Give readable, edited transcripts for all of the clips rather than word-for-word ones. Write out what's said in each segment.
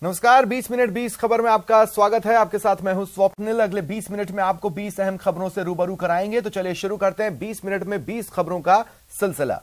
नमस्कार, 20 मिनट 20 खबर में आपका स्वागत है। आपके साथ मैं हूं स्वप्निल। अगले 20 मिनट में आपको 20 अहम खबरों से रूबरू कराएंगे। तो चलिए शुरू करते हैं 20 मिनट में 20 खबरों का सिलसिला।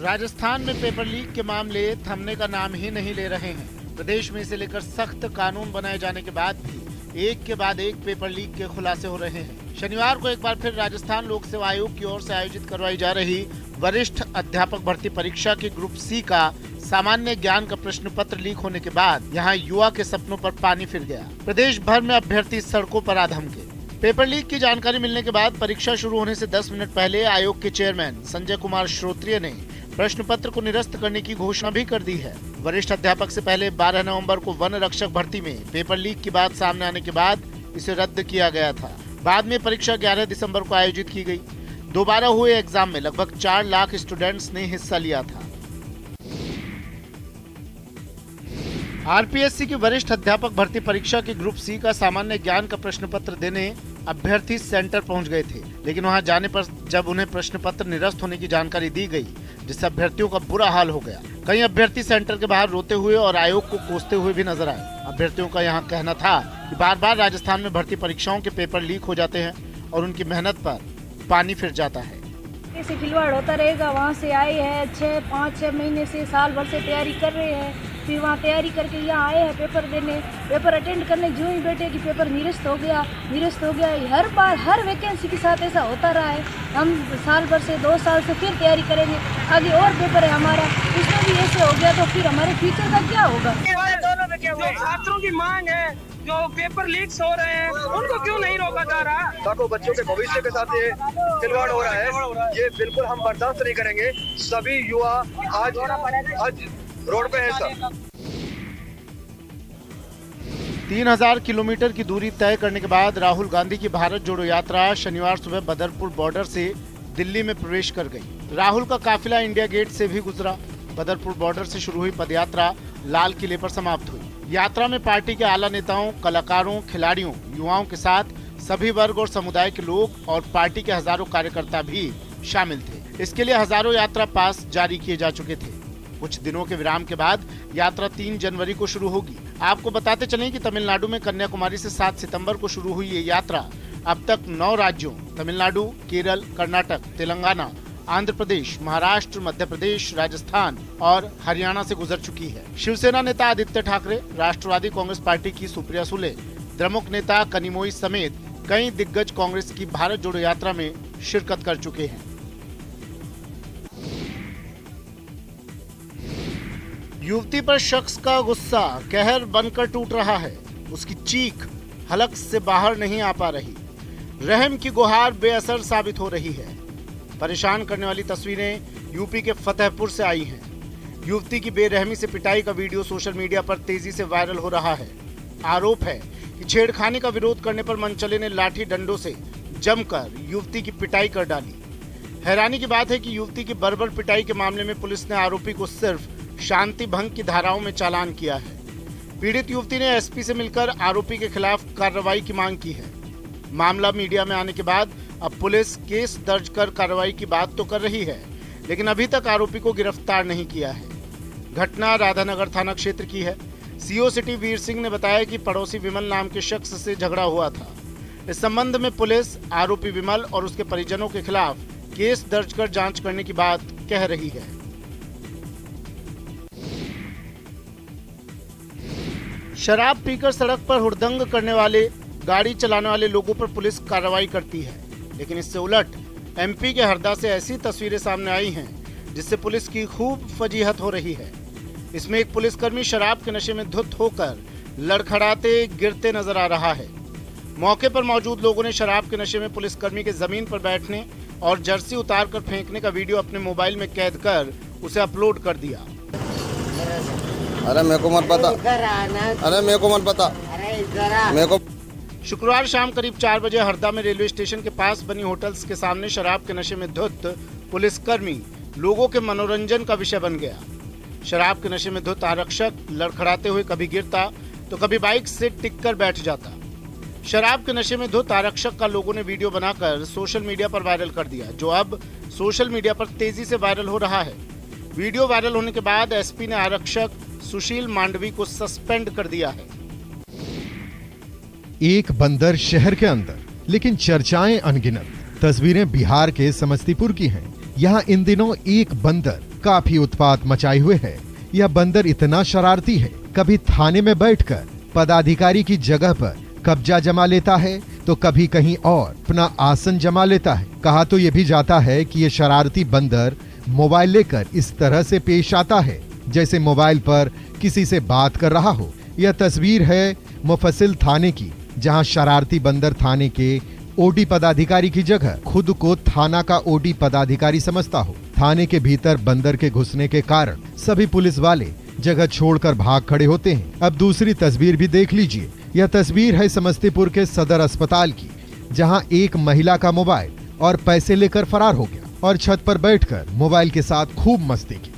राजस्थान में पेपर लीक के मामले थमने का नाम ही नहीं ले रहे हैं। प्रदेश में इसे लेकर सख्त कानून बनाए जाने के बाद भी एक के बाद एक पेपर लीक के खुलासे हो रहे हैं। शनिवार को एक बार फिर राजस्थान लोक सेवा आयोग की ओर से आयोजित करवाई जा रही वरिष्ठ अध्यापक भर्ती परीक्षा की ग्रुप सी का सामान्य ज्ञान का प्रश्न पत्र लीक होने के बाद यहां युवा के सपनों पर पानी फिर गया। प्रदेश भर में अभ्यर्थी सड़कों पर आ धमके। पेपर लीक की जानकारी मिलने के बाद परीक्षा शुरू होने से 10 मिनट पहले आयोग के चेयरमैन संजय कुमार श्रोत्रिय ने प्रश्न पत्र को निरस्त करने की घोषणा भी कर दी है। वरिष्ठ अध्यापक से पहले 12 नवंबर को वन रक्षक भर्ती में पेपर लीक की बात सामने आने के बाद इसे रद्द किया गया था। बाद में परीक्षा 11 दिसंबर को आयोजित की गई। दोबारा हुए एग्जाम में लगभग 4 लाख स्टूडेंट्स ने हिस्सा लिया था। आरपीएससी की वरिष्ठ अध्यापक भर्ती परीक्षा की ग्रुप सी का सामान्य ज्ञान का प्रश्न पत्र देने अभ्यर्थी सेंटर पहुंच गए थे, लेकिन वहां जाने पर जब उन्हें प्रश्न पत्र निरस्त होने की जानकारी दी गई, जिससे अभ्यर्थियों का बुरा हाल हो गया। कई अभ्यर्थी सेंटर के बाहर रोते हुए और आयोग को कोसते हुए भी नजर आए। अभ्यर्थियों का यहाँ कहना था कि बार बार राजस्थान में भर्ती परीक्षाओं के पेपर लीक हो जाते हैं और उनकी मेहनत पर पानी फिर जाता है। ऐसे खिलवाड़ होता रहेगा। वहाँ से आए हैं 5-6 महीने से, साल भर से तैयारी कर रहे हैं, फिर वहाँ तैयारी करके यहाँ आए हैं पेपर देने। पेपर अटेंड करने जो ही बैठे कि पेपर निरस्त हो गया। हर बार हर वैकेंसी के साथ ऐसा होता रहा है। हम साल भर से 2 साल से फिर तैयारी करेंगे, आगे और पेपर है हमारा, इसमें भी ऐसे हो गया तो फिर हमारे फ्यूचर का क्या होगा। छात्रों की मांग है, जो पेपर लीक्स हो रहे हैं उनको क्यों नहीं रोका जा रहा। लाखों बच्चों के भविष्य के साथ ये खिलवाड़ हो रहा है, ये बिल्कुल हम बर्दाश्त नहीं करेंगे। सभी युवा आज रोड पे है। सब 3000 किलोमीटर की दूरी तय करने के बाद राहुल गांधी की भारत जोड़ो यात्रा शनिवार सुबह बदरपुर बॉर्डर से दिल्ली में प्रवेश कर गई। राहुल का काफिला इंडिया गेट से भी गुजरा। बदरपुर बॉर्डर से शुरू हुई पदयात्रा लाल किले पर समाप्त हुई। यात्रा में पार्टी के आला नेताओं, कलाकारों, खिलाड़ियों, युवाओं के साथ सभी वर्ग और समुदाय के लोग और पार्टी के हजारों कार्यकर्ता भी शामिल थे। इसके लिए हजारों यात्रा पास जारी किए जा चुके थे। कुछ दिनों के विराम के बाद यात्रा 3 जनवरी को शुरू होगी। आपको बताते चलें कि तमिलनाडु में कन्याकुमारी से 7 सितंबर को शुरू हुई ये यात्रा अब तक 9 राज्यों तमिलनाडु, केरल, कर्नाटक, तेलंगाना, आंध्र प्रदेश, महाराष्ट्र, मध्य प्रदेश, राजस्थान और हरियाणा से गुजर चुकी है। शिवसेना नेता आदित्य ठाकरे, राष्ट्रवादी कांग्रेस पार्टी की सुप्रिया सुले, द्रमुक नेता कनिमोई समेत कई दिग्गज कांग्रेस की भारत जोड़ो यात्रा में शिरकत कर चुके हैं। युवती पर शख्स का गुस्सा कहर बनकर टूट रहा है। उसकी चीख हलक से बाहर नहीं आ पा रही। रहम की गुहार बेअसर साबित हो रही है। परेशान करने वाली तस्वीरें यूपी के फतेहपुर से आई हैं। युवती की बेरहमी से पिटाई का वीडियो सोशल मीडिया पर तेजी से वायरल हो रहा है। आरोप है कि छेड़खानी का विरोध करने पर मनचले ने लाठी डंडों से जमकर युवती की पिटाई कर डाली। हैरानी की बात है कि युवती की बर्बर पिटाई के मामले में पुलिस ने आरोपी को सिर्फ शांति भंग की धाराओं में चालान किया है। पीड़ित युवती ने एसपी से मिलकर आरोपी के खिलाफ कार्रवाई की मांग की है। मामला मीडिया में आने के बाद अब पुलिस केस दर्ज कर कार्रवाई की बात तो कर रही है, लेकिन अभी तक आरोपी को गिरफ्तार नहीं किया है। घटना राधानगर थाना क्षेत्र की है। सीओ सिटी वीर सिंह ने बताया कि पड़ोसी विमल नाम के शख्स से झगड़ा हुआ था। इस संबंध में पुलिस आरोपी विमल और उसके परिजनों के खिलाफ केस दर्ज कर जांच करने की बात कह रही है। शराब पीकर सड़क पर हुड़दंग करने वाले, गाड़ी चलाने वाले लोगों पर पुलिस कार्रवाई करती है, लेकिन इससे उलट एमपी के हरदा से ऐसी तस्वीरें सामने आई हैं जिससे पुलिस की खूब फजीहत हो रही है। इसमें एक पुलिसकर्मी शराब के नशे में धुत होकर लड़खड़ाते गिरते नजर आ रहा है। मौके पर मौजूद लोगों ने शराब के नशे में पुलिसकर्मी के जमीन पर बैठने और जर्सी उतार कर फेंकने का वीडियो अपने मोबाइल में कैद कर उसे अपलोड कर दिया। अरे मेरे को मत पता, मेरे को। शुक्रवार शाम करीब 4 बजे हरदा में रेलवे स्टेशन के पास बनी होटल्स के सामने शराब के नशे में धुत पुलिसकर्मी लोगों के मनोरंजन का विषय बन गया। शराब के नशे में धुत आरक्षक लड़खड़ाते हुए कभी गिरता तो कभी बाइक से टिक कर बैठ जाता। शराब के नशे में धुत आरक्षक का लोगों ने वीडियो बनाकर सोशल मीडिया पर वायरल कर दिया, जो अब सोशल मीडिया पर तेजी से वायरल हो रहा है। वीडियो वायरल होने के बाद एसपी ने आरक्षक सुशील मांडवी को सस्पेंड कर दिया है। एक बंदर शहर के अंदर, लेकिन चर्चाएं अनगिनत। तस्वीरें बिहार के समस्तीपुर की हैं। यहाँ इन दिनों एक बंदर काफी उत्पात मचाए हुए है। यह बंदर इतना शरारती है, कभी थाने में बैठकर पदाधिकारी की जगह पर कब्जा जमा लेता है तो कभी कहीं और अपना आसन जमा लेता है। कहा तो ये भी जाता है कि ये शरारती बंदर मोबाइल लेकर इस तरह से पेश आता है जैसे मोबाइल पर किसी से बात कर रहा हो। यह तस्वीर है मुफस्सिल थाने की, जहां शरारती बंदर थाने के ओडी पदाधिकारी की जगह खुद को थाना का ओडी पदाधिकारी समझता हो। थाने के भीतर बंदर के घुसने के कारण सभी पुलिस वाले जगह छोड़कर भाग खड़े होते हैं। अब दूसरी तस्वीर भी देख लीजिए। यह तस्वीर है समस्तीपुर के सदर अस्पताल की, जहां एक महिला का मोबाइल और पैसे लेकर फरार हो गया और छत पर बैठकर मोबाइल के साथ खूब मस्ती की।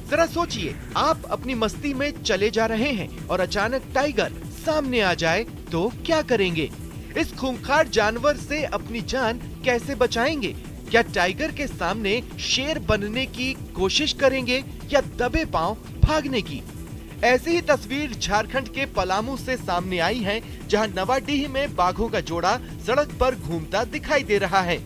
जरा सोचिए, आप अपनी मस्ती में चले जा रहे हैं और अचानक टाइगर सामने आ जाए तो क्या करेंगे? इस खूंखार जानवर से अपनी जान कैसे बचाएंगे? क्या टाइगर के सामने शेर बनने की कोशिश करेंगे या दबे पांव भागने की? ऐसी ही तस्वीर झारखंड के पलामू से सामने आई है, जहां नवाडीह में बाघों का जोड़ा सड़क पर घूमता दिखाई दे रहा है।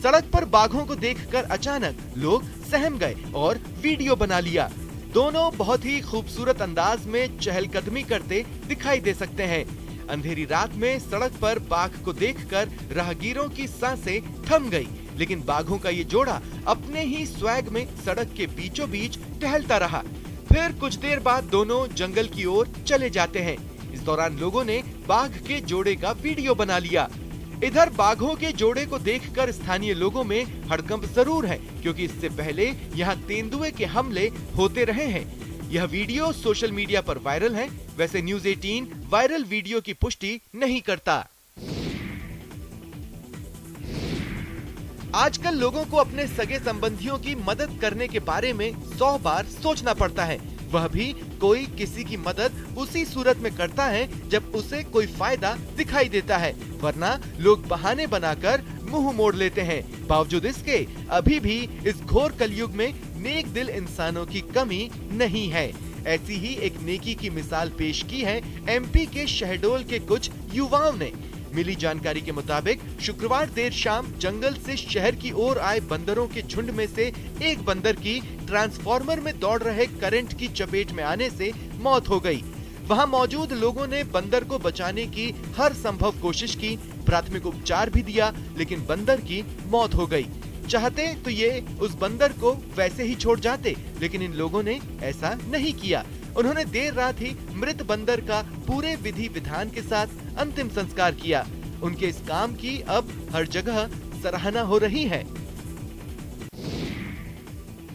सड़क पर बाघों को देखकर अचानक लोग सहम गए और वीडियो बना लिया। दोनों बहुत ही खूबसूरत अंदाज में चहलकदमी करते दिखाई दे सकते हैं। अंधेरी रात में सड़क पर बाघ को देखकर राहगीरों की सांसें थम गई, लेकिन बाघों का ये जोड़ा अपने ही स्वैग में सड़क के बीचों बीच टहलता रहा। फिर कुछ देर बाद दोनों जंगल की ओर चले जाते हैं। इस दौरान लोगों ने बाघ के जोड़े का वीडियो बना लिया। इधर बाघों के जोड़े को देखकर स्थानीय लोगों में हड़कंप जरूर है, क्योंकि इससे पहले यहाँ तेंदुए के हमले होते रहे हैं। यह वीडियो सोशल मीडिया पर वायरल है। वैसे न्यूज़ 18 वायरल वीडियो की पुष्टि नहीं करता। आजकल लोगों को अपने सगे संबंधियों की मदद करने के बारे में 100 बार सोचना पड़ता है। वह भी कोई किसी की मदद उसी सूरत में करता है जब उसे कोई फायदा दिखाई देता है, वरना लोग बहाने बनाकर मुंह मोड़ लेते हैं। बावजूद इसके अभी भी इस घोर कलयुग में नेक दिल इंसानों की कमी नहीं है। ऐसी ही एक नेकी की मिसाल पेश की है एमपी के शहडोल के कुछ युवाओं ने। मिली जानकारी के मुताबिक शुक्रवार देर शाम जंगल से शहर की ओर आए बंदरों के झुंड में से एक बंदर की ट्रांसफार्मर में दौड़ रहे करंट की चपेट में आने से मौत हो गई। वहां मौजूद लोगों ने बंदर को बचाने की हर संभव कोशिश की, प्राथमिक उपचार भी दिया, लेकिन बंदर की मौत हो गई। चाहते तो ये उस बंदर को वैसे ही छोड़ जाते, लेकिन इन लोगों ने ऐसा नहीं किया। उन्होंने देर रात ही मृत बंदर का पूरे विधि विधान के साथ अंतिम संस्कार किया। उनके इस काम की अब हर जगह सराहना हो रही है।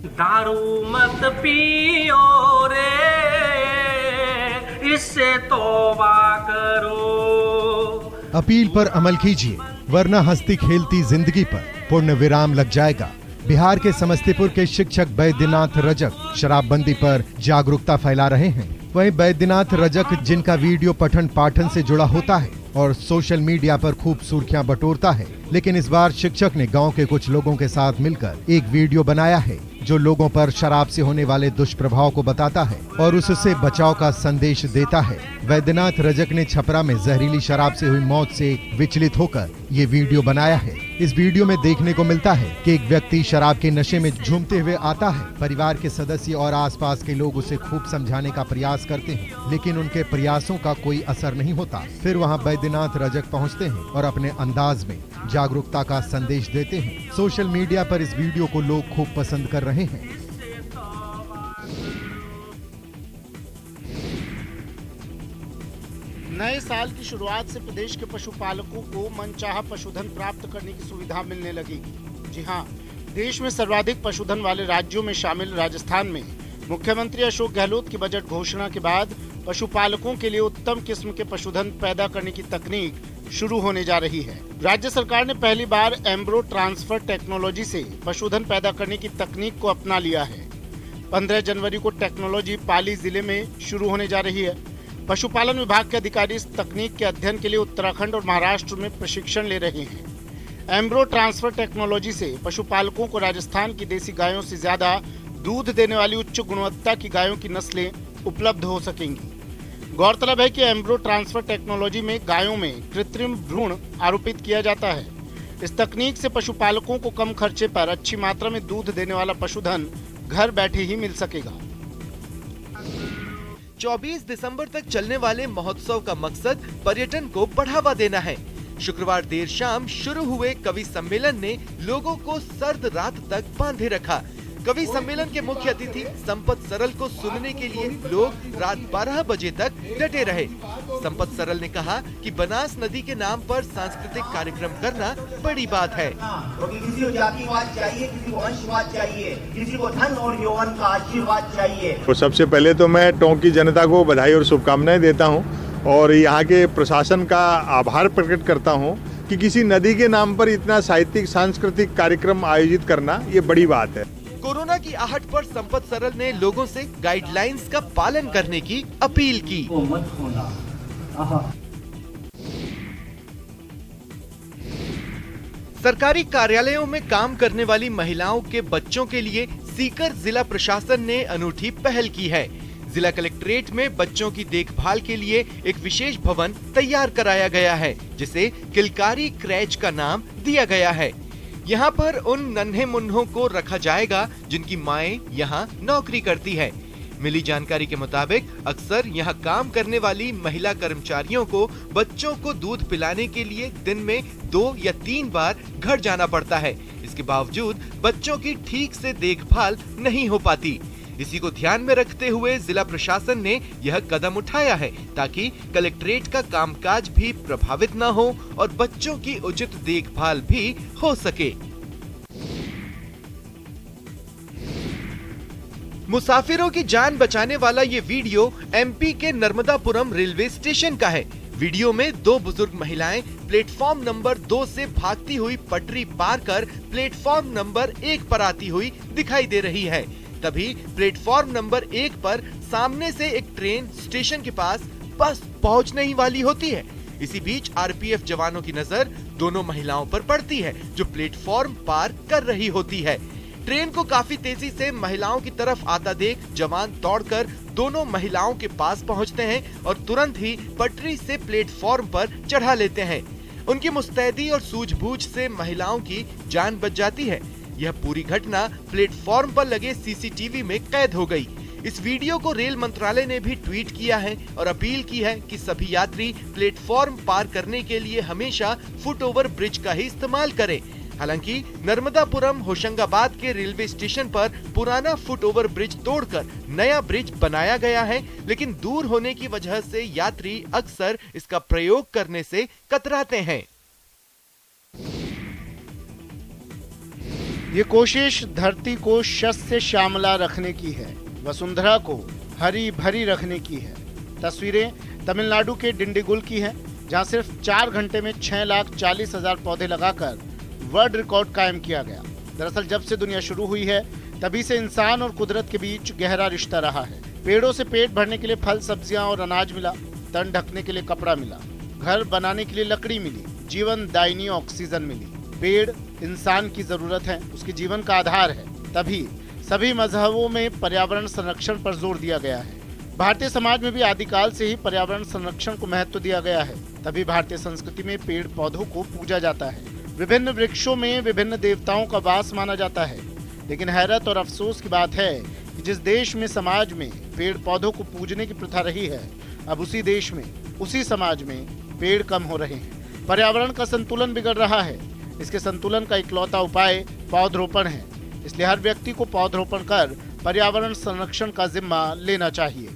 दारू मत पियो रे, इससे तौबा करो। अपील पर अमल कीजिए, वरना हंसती खेलती जिंदगी पर पूर्ण विराम लग जाएगा। बिहार के समस्तीपुर के शिक्षक बैद्यनाथ रजक शराबबंदी पर जागरूकता फैला रहे हैं। वहीं बैद्यनाथ रजक, जिनका वीडियो पठन पाठन से जुड़ा होता है और सोशल मीडिया पर खूब सुर्खियां बटोरता है, लेकिन इस बार शिक्षक ने गांव के कुछ लोगों के साथ मिलकर एक वीडियो बनाया है जो लोगों पर शराब से होने वाले दुष्प्रभाव को बताता है और उससे बचाव का संदेश देता है। बैद्यनाथ रजक ने छपरा में जहरीली शराब से हुई मौत से विचलित होकर ये वीडियो बनाया है। इस वीडियो में देखने को मिलता है कि एक व्यक्ति शराब के नशे में झूमते हुए आता है। परिवार के सदस्य और आसपास के लोग उसे खूब समझाने का प्रयास करते हैं, लेकिन उनके प्रयासों का कोई असर नहीं होता। फिर वहां बैद्यनाथ रजक पहुंचते हैं और अपने अंदाज में जागरूकता का संदेश देते हैं। सोशल मीडिया पर इस वीडियो को लोग खूब पसंद कर रहे हैं। नए साल की शुरुआत से प्रदेश के पशुपालकों को मनचाहा पशुधन प्राप्त करने की सुविधा मिलने लगेगी। जी हां, देश में सर्वाधिक पशुधन वाले राज्यों में शामिल राजस्थान में मुख्यमंत्री अशोक गहलोत की बजट घोषणा के बाद पशुपालकों के लिए उत्तम किस्म के पशुधन पैदा करने की तकनीक शुरू होने जा रही है। राज्य सरकार ने पहली बार एम्ब्रो ट्रांसफर टेक्नोलॉजी से पशुधन पैदा करने की तकनीक को अपना लिया है। 15 जनवरी को टेक्नोलॉजी पाली जिले में शुरू होने जा रही है। पशुपालन विभाग के अधिकारी इस तकनीक के अध्ययन के लिए उत्तराखंड और महाराष्ट्र में प्रशिक्षण ले रहे हैं। एम्ब्रो ट्रांसफर टेक्नोलॉजी से पशुपालकों को राजस्थान की देसी गायों से ज्यादा दूध देने वाली उच्च गुणवत्ता की गायों की नस्लें उपलब्ध हो सकेंगी। गौरतलब है कि एम्ब्रो ट्रांसफर टेक्नोलॉजी में गायों में कृत्रिम भ्रूण आरोपित किया जाता है। इस तकनीक से पशुपालकों को कम खर्चे पर अच्छी मात्रा में दूध देने वाला पशुधन घर बैठे ही मिल सकेगा। 24 दिसंबर तक चलने वाले महोत्सव का मकसद पर्यटन को बढ़ावा देना है। शुक्रवार देर शाम शुरू हुए कवि सम्मेलन ने लोगों को सर्द रात तक बांधे रखा। कवि सम्मेलन के मुख्य अतिथि संपत सरल को सुनने के लिए लोग रात 12 बजे तक डटे रहे। संपत सरल ने कहा कि बनास नदी के नाम पर सांस्कृतिक कार्यक्रम करना बड़ी बात है। किसी को जातिवाद चाहिए, किसी को वंशवाद चाहिए, किसी को धन और यौवन का आशीर्वाद चाहिए। तो सबसे पहले तो मैं टोंक की जनता को बधाई और शुभकामनाएं देता हूं और यहाँ के प्रशासन का आभार प्रकट करता हूं कि किसी नदी के नाम पर इतना साहित्यिक सांस्कृतिक कार्यक्रम आयोजित करना ये बड़ी बात है। कोरोना की आहट पर संपत सरल ने लोगों से गाइडलाइंस का पालन करने की अपील की। सरकारी कार्यालयों में काम करने वाली महिलाओं के बच्चों के लिए सीकर जिला प्रशासन ने अनूठी पहल की है। जिला कलेक्ट्रेट में बच्चों की देखभाल के लिए एक विशेष भवन तैयार कराया गया है, जिसे किलकारी क्रैच का नाम दिया गया है। यहाँ पर उन नन्हे मुन्नों को रखा जाएगा जिनकी माएं यहाँ नौकरी करती है। मिली जानकारी के मुताबिक अक्सर यहाँ काम करने वाली महिला कर्मचारियों को बच्चों को दूध पिलाने के लिए दिन में 2 या 3 बार घर जाना पड़ता है। इसके बावजूद बच्चों की ठीक से देखभाल नहीं हो पाती। इसी को ध्यान में रखते हुए जिला प्रशासन ने यह कदम उठाया है ताकि कलेक्ट्रेट का कामकाज भी प्रभावित न हो और बच्चों की उचित देखभाल भी हो सके। मुसाफिरों की जान बचाने वाला ये वीडियो एमपी के नर्मदापुरम रेलवे स्टेशन का है। वीडियो में 2 बुजुर्ग महिलाएं प्लेटफॉर्म नंबर 2 से भागती हुई पटरी पार कर प्लेटफॉर्म नंबर 1 पर आती हुई दिखाई दे रही है। तभी प्लेटफॉर्म नंबर 1 पर सामने से एक ट्रेन स्टेशन के पास बस पहुंचने ही वाली होती है। इसी बीच आरपीएफ जवानों की नजर दोनों महिलाओं पर पड़ती है जो प्लेटफॉर्म पार कर रही होती है। ट्रेन को काफी तेजी से महिलाओं की तरफ आता देख जवान दौड़कर दोनों महिलाओं के पास पहुंचते हैं और तुरंत ही पटरी से प्लेटफॉर्म पर चढ़ा लेते हैं। उनकी मुस्तैदी और सूझबूझ से महिलाओं की जान बच जाती है। यह पूरी घटना प्लेटफॉर्म पर लगे सीसीटीवी में कैद हो गई। इस वीडियो को रेल मंत्रालय ने भी ट्वीट किया है और अपील की है कि सभी यात्री प्लेटफॉर्म पार करने के लिए हमेशा फुट ओवर ब्रिज का ही इस्तेमाल करें। हालांकि नर्मदापुरम होशंगाबाद के रेलवे स्टेशन पर पुराना फुट ओवर ब्रिज तोड़कर नया ब्रिज बनाया गया है, लेकिन दूर होने की वजह से यात्री अक्सर इसका प्रयोग करने से कतराते हैं। ये कोशिश धरती को शस्य श्यामला रखने की है, वसुंधरा को हरी भरी रखने की है। तस्वीरें तमिलनाडु के डिंडीगुल की हैं, जहां सिर्फ 4 घंटे में 6,40,000 पौधे लगाकर वर्ल्ड रिकॉर्ड कायम किया गया। दरअसल जब से दुनिया शुरू हुई है तभी से इंसान और कुदरत के बीच गहरा रिश्ता रहा है। पेड़ों से पेट भरने के लिए फल, सब्जियां और अनाज मिला, तन ढकने के लिए कपड़ा मिला, घर बनाने के लिए लकड़ी मिली, जीवन दायिनी ऑक्सीजन मिली। पेड़ इंसान की जरूरत है, उसके जीवन का आधार है। तभी सभी मजहबों में पर्यावरण संरक्षण पर जोर दिया गया है। भारतीय समाज में भी आदिकाल से ही पर्यावरण संरक्षण को महत्व दिया गया है। तभी भारतीय संस्कृति में पेड़ पौधों को पूजा जाता है। विभिन्न वृक्षों में विभिन्न देवताओं का वास माना जाता है। लेकिन हैरत और अफसोस की बात है कि जिस देश में समाज में पेड़ पौधों को पूजने की प्रथा रही है, अब उसी देश में, उसी समाज में पेड़ कम हो रहे हैं। पर्यावरण का संतुलन बिगड़ रहा है। इसके संतुलन का इकलौता उपाय पौधरोपण है। इसलिए हर व्यक्ति को पौधरोपण कर पर्यावरण संरक्षण का जिम्मा लेना चाहिए।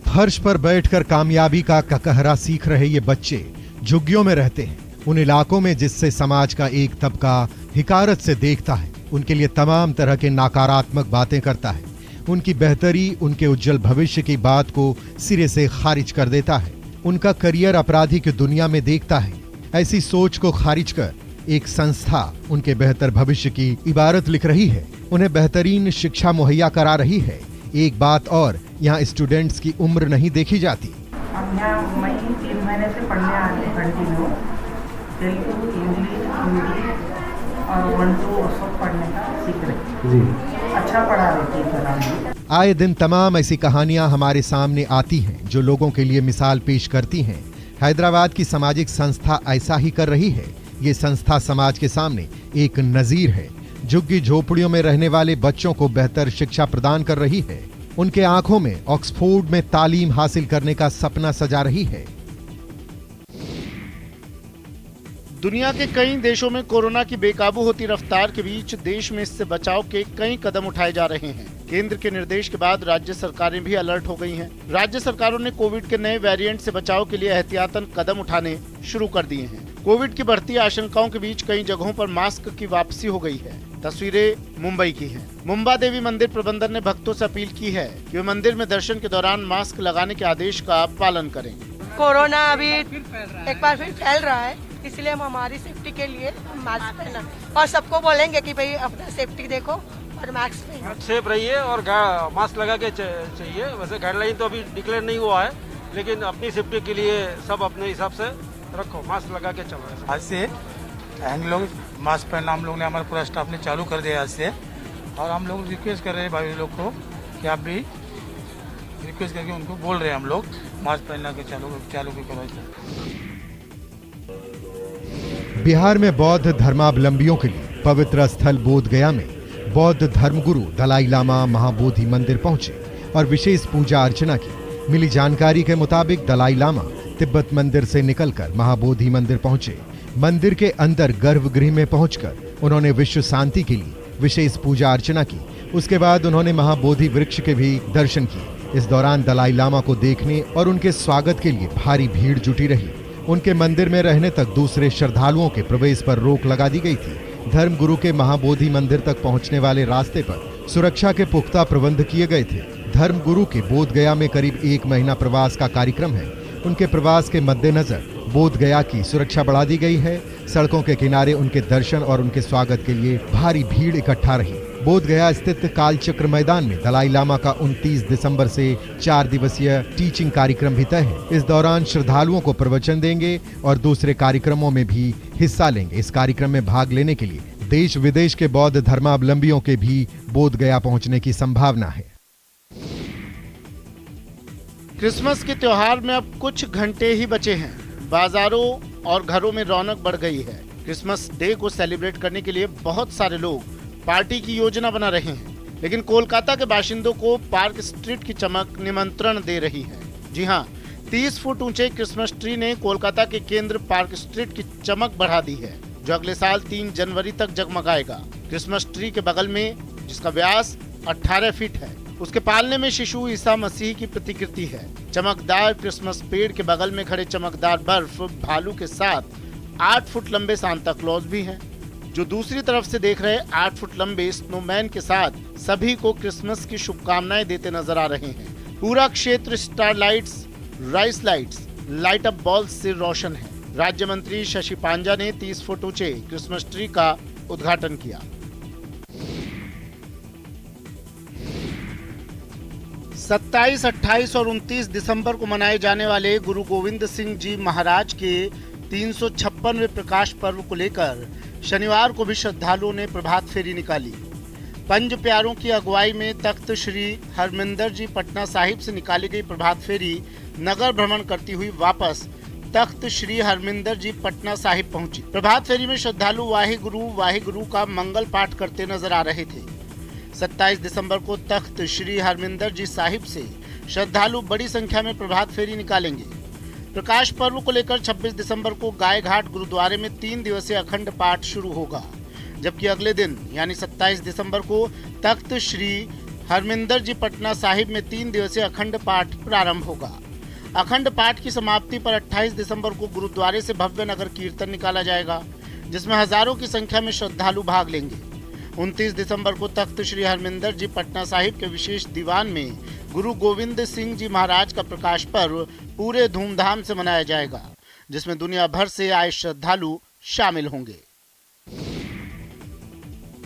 फर्श पर बैठकर कामयाबी का ककहरा सीख रहे ये बच्चे झुग्गियों में रहते हैं। उन इलाकों में जिससे समाज का एक तबका हिकारत से देखता है, उनके लिए तमाम तरह के नकारात्मक बातें करता है। उनकी बेहतरी, उनके उज्जवल भविष्य की बात को सिरे से खारिज कर देता है। उनका करियर अपराधी की दुनिया में देखता है। ऐसी सोच को खारिज कर एक संस्था उनके बेहतर भविष्य की इबारत लिख रही है, उन्हें बेहतरीन शिक्षा मुहैया करा रही है। एक बात और, यहाँ स्टूडेंट्स की उम्र नहीं देखी जाती। हम यहाँ मई 3 महीने से पढ़ने आ रहे हैं कंटिन्यू, तेलुगु, इंग्लिश, हिंदी और 1 2 सब पढ़ने का सीख रहे जी। अच्छा पढ़ा रहे थे। आए दिन तमाम ऐसी कहानियां हमारे सामने आती हैं जो लोगों के लिए मिसाल पेश करती हैं। हैदराबाद की सामाजिक संस्था ऐसा ही कर रही है। ये संस्था समाज के सामने एक नजीर है। झुग्गी झोपड़ियों में रहने वाले बच्चों को बेहतर शिक्षा प्रदान कर रही है। उनके आंखों में ऑक्सफोर्ड में तालीम हासिल करने का सपना सजा रही है। दुनिया के कई देशों में कोरोना की बेकाबू होती रफ्तार के बीच देश में इससे बचाव के कई कदम उठाए जा रहे हैं। केंद्र के निर्देश के बाद राज्य सरकारें भी अलर्ट हो गई हैं। राज्य सरकारों ने कोविड के नए वेरिएंट से बचाव के लिए एहतियातन कदम उठाने शुरू कर दिए हैं। कोविड की बढ़ती आशंकाओं के बीच कई जगहों पर मास्क की वापसी हो गई है। तस्वीरें मुंबई की हैं। मुंबा देवी मंदिर प्रबंधन ने भक्तों से अपील की है कि वे मंदिर में दर्शन के दौरान मास्क लगाने के आदेश का पालन करें। कोरोना अभी एक बार फिर फैल रहा है, इसलिए हम हमारी सेफ्टी के लिए मास्क पहना और सबको बोलेंगे कि भाई अपना सेफ्टी देखो और मास्क पहनो। सेफ रहिए और मास्क लगा के चाहिए। वैसे गाइडलाइन तो अभी डिक्लेयर नहीं हुआ है, लेकिन अपनी सेफ्टी के लिए सब अपने हिसाब से रखो, मास्क लगा के चलो। आज से हम लोग मास्क पहनना हम लोग ने हमारा पूरा स्टाफ ने चालू कर दिया आज से, और हम लोग रिक्वेस्ट कर रहे हैं भाई लोग को कि आप भी रिक्वेस्ट करके उनको बोल रहे हैं हम लोग मास्क पहनना के चालू करो। बिहार में बौद्ध धर्मावलंबियों के लिए पवित्र स्थल बोध गया में बौद्ध धर्मगुरु दलाई लामा महाबोधि मंदिर पहुंचे और विशेष पूजा अर्चना की। मिली जानकारी के मुताबिक दलाई लामा तिब्बत मंदिर से निकलकर महाबोधि मंदिर पहुंचे। मंदिर के अंदर गर्भगृह में पहुंचकर उन्होंने विश्व शांति के लिए विशेष पूजा अर्चना की। उसके बाद उन्होंने महाबोधि वृक्ष के भी दर्शन किए। इस दौरान दलाई लामा को देखने और उनके स्वागत के लिए भारी भीड़ जुटी रही। उनके मंदिर में रहने तक दूसरे श्रद्धालुओं के प्रवेश पर रोक लगा दी गई थी। धर्मगुरु के महाबोधि मंदिर तक पहुंचने वाले रास्ते पर सुरक्षा के पुख्ता प्रबंध किए गए थे। धर्मगुरु के बोध गया में करीब 1 महीना प्रवास का कार्यक्रम है। उनके प्रवास के मद्देनजर बोध गया की सुरक्षा बढ़ा दी गई है। सड़कों के किनारे उनके दर्शन और उनके स्वागत के लिए भारी भीड़ इकट्ठा रही। बोध गया स्थित कालचक्र मैदान में दलाई लामा का 29 दिसंबर से 4 दिवसीय टीचिंग कार्यक्रम भी तय है। इस दौरान श्रद्धालुओं को प्रवचन देंगे और दूसरे कार्यक्रमों में भी हिस्सा लेंगे। इस कार्यक्रम में भाग लेने के लिए देश विदेश के बौद्ध धर्मावलंबियों के भी बोध गया पहुंचने की संभावना है। क्रिसमस के त्योहार में अब कुछ घंटे ही बचे हैं। बाजारों और घरों में रौनक बढ़ गई है। क्रिसमस डे को सेलिब्रेट करने के लिए बहुत सारे लोग पार्टी की योजना बना रहे हैं, लेकिन कोलकाता के बाशिंदों को पार्क स्ट्रीट की चमक निमंत्रण दे रही है। जी हां, 30 फुट ऊंचे क्रिसमस ट्री ने कोलकाता के केंद्र पार्क स्ट्रीट की चमक बढ़ा दी है, जो अगले साल 3 जनवरी तक जगमगाएगा। क्रिसमस ट्री के बगल में, जिसका व्यास 18 फीट है, उसके पालने में शिशु ईसा मसीह की प्रतिकृति है। चमकदार क्रिसमस पेड़ के बगल में खड़े चमकदार बर्फ भालू के साथ 8 फुट लंबे सांता क्लॉज भी हैं, जो दूसरी तरफ से देख रहे 8 फुट लंबे स्नोमैन के साथ सभी को क्रिसमस की शुभकामनाएं देते नजर आ रहे हैं। पूरा क्षेत्र star lights, rice lights, light up balls से रोशन है। राज्य मंत्री शशि पांजा ने 30 फुट ऊंचे क्रिसमस ट्री का उद्घाटन किया। 27, 28 और 29 दिसंबर को मनाए जाने वाले गुरु गोविंद सिंह जी महाराज के 356वें प्रकाश पर्व को लेकर शनिवार को भी श्रद्धालुओं ने प्रभात फेरी निकाली। पंज प्यारों की अगुवाई में तख्त श्री हरमिंदर जी पटना साहिब से निकाली गई प्रभात फेरी नगर भ्रमण करती हुई वापस तख्त श्री हरमिंदर जी पटना साहिब पहुंची। प्रभात फेरी में श्रद्धालु वाहे गुरु का मंगल पाठ करते नजर आ रहे थे। 27 दिसंबर को तख्त श्री हरमिंदर जी साहिब से श्रद्धालु बड़ी संख्या में प्रभात फेरी निकालेंगे। प्रकाश पर्व को लेकर 26 दिसंबर को गाय घाट गुरुद्वारे में 3 दिवसीय अखंड पाठ शुरू होगा, जबकि अगले दिन यानी 27 दिसंबर को तख्त श्री हरमिंदर जी पटना साहिब में 3 दिवसीय अखंड पाठ प्रारंभ होगा। अखंड पाठ की समाप्ति पर 28 दिसंबर को गुरुद्वारे से भव्य नगर कीर्तन निकाला जाएगा, जिसमें हजारों की संख्या में श्रद्धालु भाग लेंगे। 29 दिसंबर को तख्त श्री हरमिंदर जी पटना साहिब के विशेष दीवान में गुरु गोविंद सिंह जी महाराज का प्रकाश पर्व पूरे धूमधाम से मनाया जाएगा, जिसमें दुनिया भर से आए श्रद्धालु शामिल होंगे।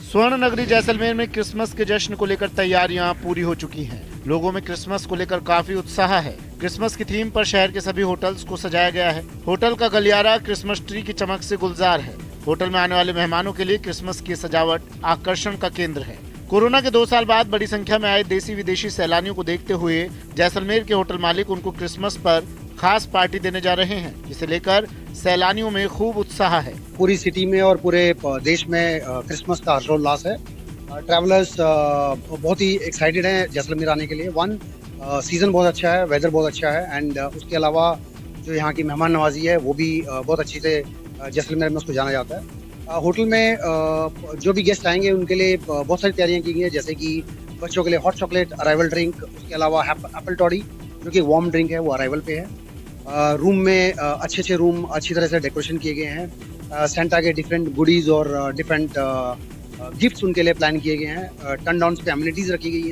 स्वर्ण नगरी जैसलमेर में क्रिसमस के जश्न को लेकर तैयारियां पूरी हो चुकी हैं। लोगों में क्रिसमस को लेकर काफी उत्साह है। क्रिसमस की थीम पर शहर के सभी होटल्स को सजाया गया है। होटल का गलियारा क्रिसमस ट्री की चमक से गुलजार है। होटल में आने वाले मेहमानों के लिए क्रिसमस की सजावट आकर्षण का केंद्र है। कोरोना के 2 साल बाद बड़ी संख्या में आए देसी विदेशी सैलानियों को देखते हुए जैसलमेर के होटल मालिक उनको क्रिसमस पर खास पार्टी देने जा रहे हैं, जिसे लेकर सैलानियों में खूब उत्साह है। पूरी सिटी में और पूरे देश में क्रिसमस का हर्षोल्लास है। ट्रैवलर्स बहुत ही एक्साइटेड हैं जैसलमेर आने के लिए। सीजन बहुत अच्छा है, वेदर बहुत अच्छा है एंड उसके अलावा जो यहाँ की मेहमान नवाजी है वो भी बहुत अच्छी से जैसलमेर में उसको जाना जाता है। होटल में जो भी गेस्ट आएंगे उनके लिए बहुत सारी तैयारियां की गई हैं, जैसे कि बच्चों के लिए हॉट चॉकलेट अराइवल ड्रिंक, उसके अलावा एप्पल टॉडी जो कि वार्म ड्रिंक है वो अराइवल पे है। रूम में अच्छे रूम अच्छी तरह से डेकोरेशन किए गए हैं। सेंटा के डिफरेंट गुडीज और डिफरेंट गिफ्ट्स उनके लिए प्लान किए गए हैं। टर्न डाउन पे एमिनिटीज रखी गई है।